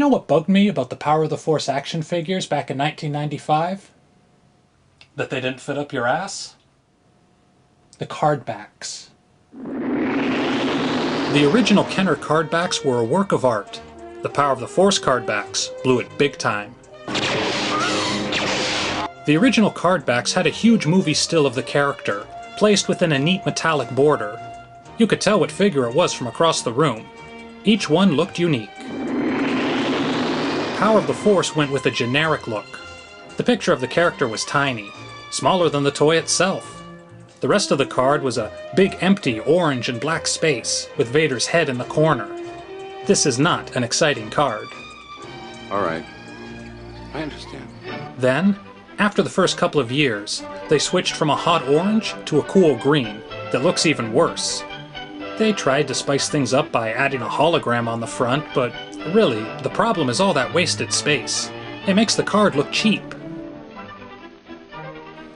know what bugged me about the Power of the Force action figures back in 1995? That they didn't fit up your ass? The card backs. The original Kenner card backs were a work of art. The Power of the Force card backs blew it big time. The original card backs had a huge movie still of the character, placed within a neat metallic border. You could tell what figure it was from across the room. Each one looked unique. Power of the Force went with a generic look. The picture of the character was tiny, smaller than the toy itself. The rest of the card was a big empty orange and black space, with Vader's head in the corner. This is not an exciting card. Alright, I understand. Then, after the first couple of years, they switched from a hot orange to a cool green that looks even worse. They tried to spice things up by adding a hologram on the front, but really, the problem is all that wasted space. It makes the card look cheap.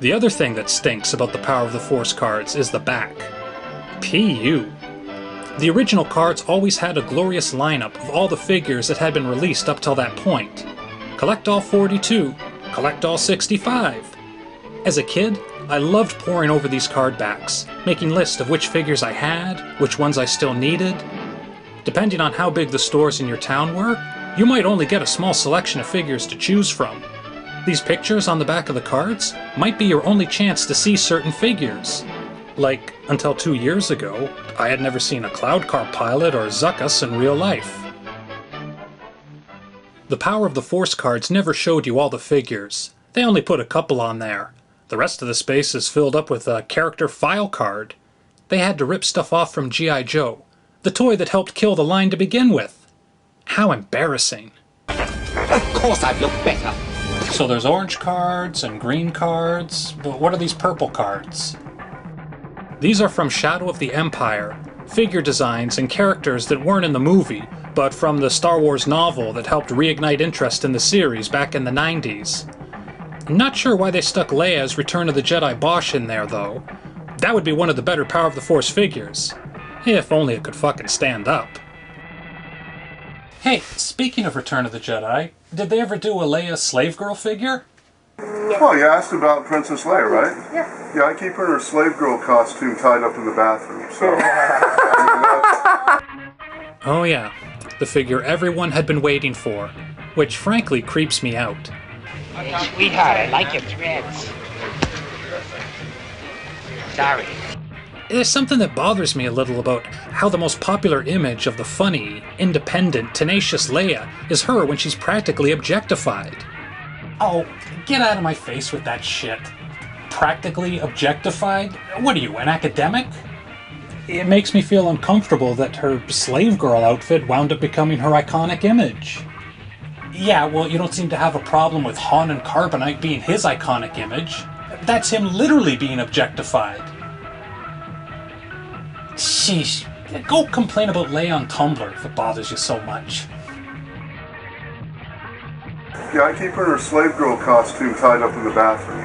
The other thing that stinks about the Power of the Force cards is the back. PU. The original cards always had a glorious lineup of all the figures that had been released up till that point. Collect all 42, collect all 65. As a kid, I loved poring over these card backs, making lists of which figures I had, which ones I still needed. Depending on how big the stores in your town were, you might only get a small selection of figures to choose from. These pictures on the back of the cards might be your only chance to see certain figures. Like, until 2 years ago, I had never seen a Cloud Car pilot or Zuckuss in real life. The Power of the Force cards never showed you all the figures. They only put a couple on there. The rest of the space is filled up with a character file card. They had to rip stuff off from G.I. Joe, the toy that helped kill the line to begin with. How embarrassing. Of course I'd look better. So there's orange cards and green cards, but what are these purple cards? These are from Shadow of the Empire, figure designs and characters that weren't in the movie, but from the Star Wars novel that helped reignite interest in the series back in the 90s. I'm not sure why they stuck Leia's Return of the Jedi Bosch in there, though. That would be one of the better Power of the Force figures. If only it could fucking stand up. Hey, speaking of Return of the Jedi, did they ever do a Leia slave girl figure? Well, you asked about Princess Leia, right? Yeah. Yeah, I keep her in her slave girl costume tied up in the bathroom, so... Oh yeah, the figure everyone had been waiting for, which frankly creeps me out. Sweetheart, I like your threads. Sorry. There's something that bothers me a little about how the most popular image of the funny, independent, tenacious Leia is her when she's practically objectified. Oh, get out of my face with that shit. Practically objectified? What are you, an academic? It makes me feel uncomfortable that her slave girl outfit wound up becoming her iconic image. Yeah, well, you don't seem to have a problem with Han and Carbonite being his iconic image. That's him literally being objectified. Sheesh. Go complain about Leia on Tumblr if it bothers you so much. Yeah, I keep her in her slave girl costume tied up in the bathroom.